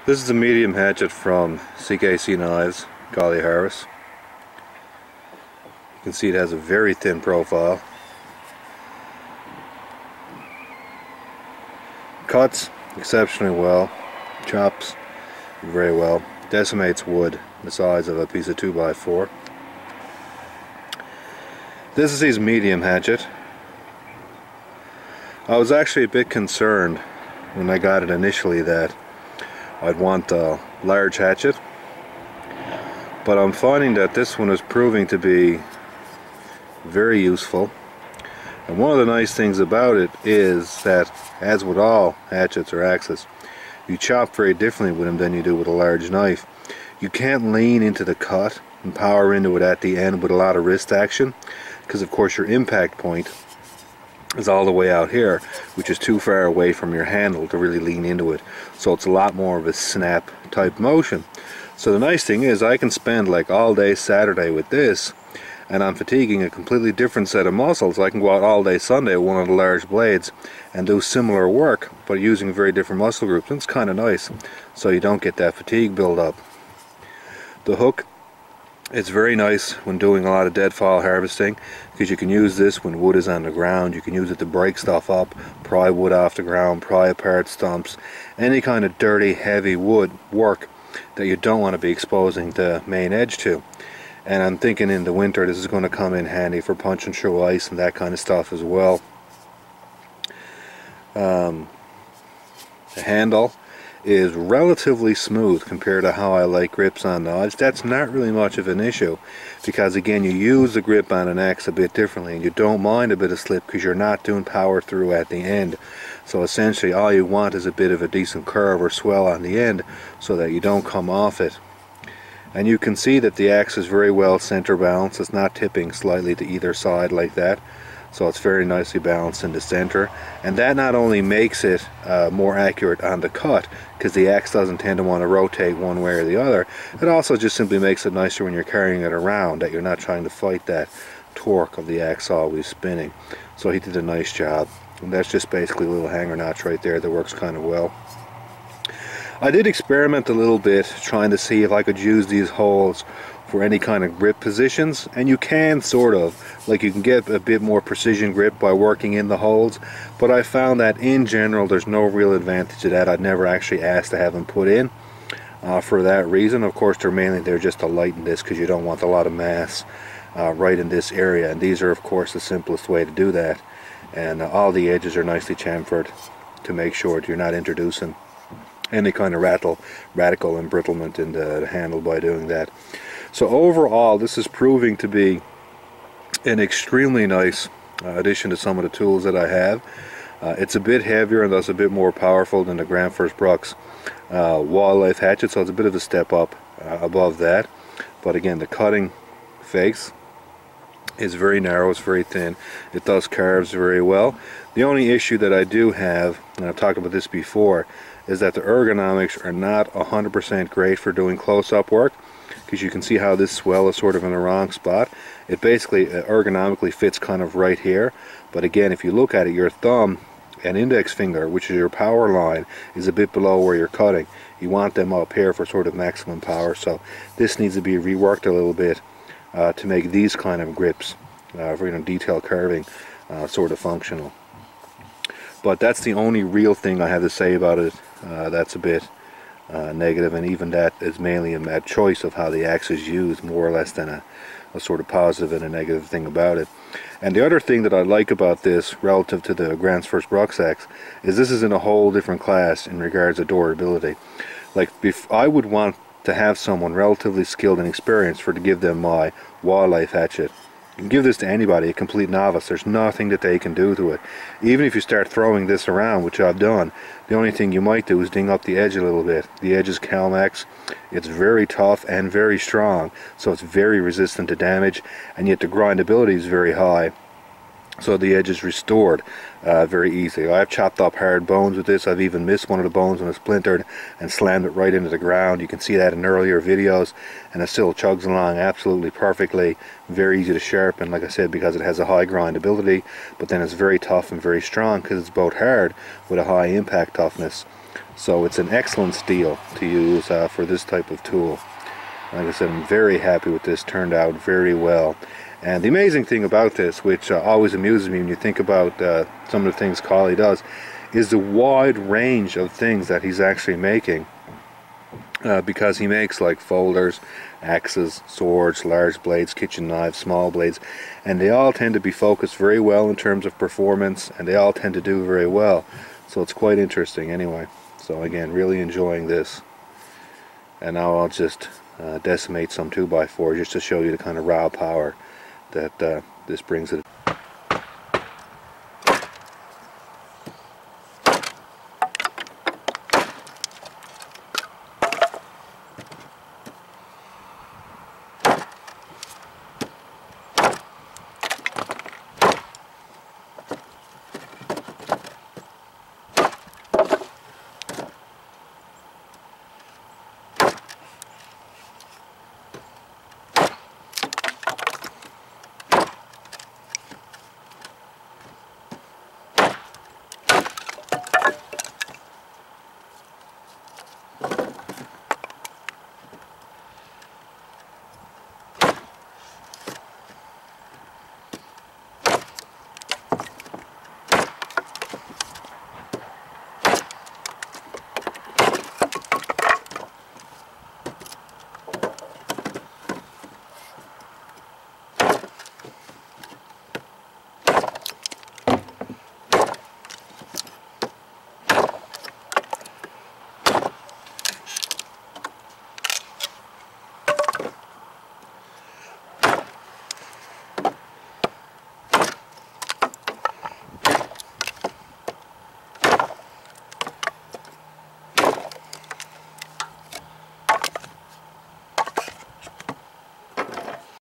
This is a medium hatchet from cKc Knives, Golly Harris. You can see it has a very thin profile. Cuts exceptionally well, chops very well, decimates wood the size of a piece of 2x4. This is his medium hatchet. I was actually a bit concerned when I got it initially that I'd want a large hatchet, but I'm finding that this one is proving to be very useful. And one of the nice things about it is that, as with all hatchets or axes, you chop very differently with them than you do with a large knife. You can't lean into the cut and power into it at the end with a lot of wrist action, because of course your impact point is all the way out here, which is too far away from your handle to really lean into it. So it's a lot more of a snap type motion. So the nice thing is I can spend like all day Saturday with this, and I'm fatiguing a completely different set of muscles. I can go out all day Sunday with one of the large blades and do similar work, but using very different muscle groups. And it's kind of nice, so you don't get that fatigue build up. The hook, it's very nice when doing a lot of deadfall harvesting, because you can use this when wood is on the ground. You can use it to break stuff up, pry wood off the ground, pry apart stumps, any kind of dirty, heavy wood work that you don't want to be exposing the main edge to. And I'm thinking in the winter this is going to come in handy for punching through ice and that kind of stuff as well. The handle is relatively smooth compared to how I like grips on knives. That's not really much of an issue, because again you use the grip on an axe a bit differently, and you don't mind a bit of slip because you're not doing power through at the end. So essentially all you want is a bit of a decent curve or swell on the end so that you don't come off it. And you can see that the axe is very well center balanced. It's not tipping slightly to either side like that, so it's very nicely balanced in the center. And that not only makes it more accurate on the cut, because the axe doesn't tend to want to rotate one way or the other, it also just simply makes it nicer when you're carrying it around, that you're not trying to fight that torque of the axe always spinning. So he did a nice job, and that's just basically a little hanger notch right there that works kind of well. I did experiment a little bit trying to see if I could use these holes for any kind of grip positions, and you can sort of, like you can get a bit more precision grip by working in the holes, but I found that in general there's no real advantage to that. I'd never actually asked to have them put in for that reason. Of course they're mainly there just to lighten this, because you don't want a lot of mass right in this area, and these are of course the simplest way to do that. And all the edges are nicely chamfered to make sure that you're not introducing any kind of radical embrittlement in the handle by doing that. So overall this is proving to be an extremely nice addition to some of the tools that I have. It's a bit heavier and thus a bit more powerful than the Grant First Bruck's wildlife hatchet, so it's a bit of a step up above that. But again, the cutting face is very narrow, it's very thin, it does carves very well. The only issue that I do have, and I've talked about this before, is that the ergonomics are not 100% great for doing close-up work, because you can see how this swell is sort of in the wrong spot. It basically ergonomically fits kind of right here, but again if you look at it, your thumb and index finger, which is your power line, is a bit below where you're cutting. You want them up here for sort of maximum power, so this needs to be reworked a little bit to make these kind of grips for detail carving sort of functional. But that's the only real thing I have to say about it. That's a bit negative, and even that is mainly a bad choice of how the axe is used, more or less than a sort of positive and a negative thing about it. And the other thing that I like about this relative to the Grant First Bruck's axe is this is in a whole different class in regards to durability. Like I would want to have someone relatively skilled and experienced to give them my wildlife hatchet. You can give this to anybody, a complete novice. There's nothing that they can do to it. Even if you start throwing this around, which I've done, the only thing you might do is ding up the edge a little bit. The edge is Calmax. It's very tough and very strong, so it's very resistant to damage, and yet the grindability is very high, so the edge is restored very easily. I've chopped up hard bones with this. I've even missed one of the bones when it splintered and slammed it right into the ground. You can see that in earlier videos, and it still chugs along absolutely perfectly. Very easy to sharpen, like I said, because it has a high grindability, but then it's very tough and very strong because it's both hard with a high impact toughness. So it's an excellent steel to use for this type of tool. Like I said, I'm very happy with this. Turned out very well. And the amazing thing about this, which always amuses me when you think about some of the things Collie does, is the wide range of things that he's actually making. Because he makes like folders, axes, swords, large blades, kitchen knives, small blades, and they all tend to be focused very well in terms of performance, and they all tend to do very well. So it's quite interesting anyway. So again, really enjoying this. And now I'll just decimate some 2x4 just to show you the kind of raw power that this brings it.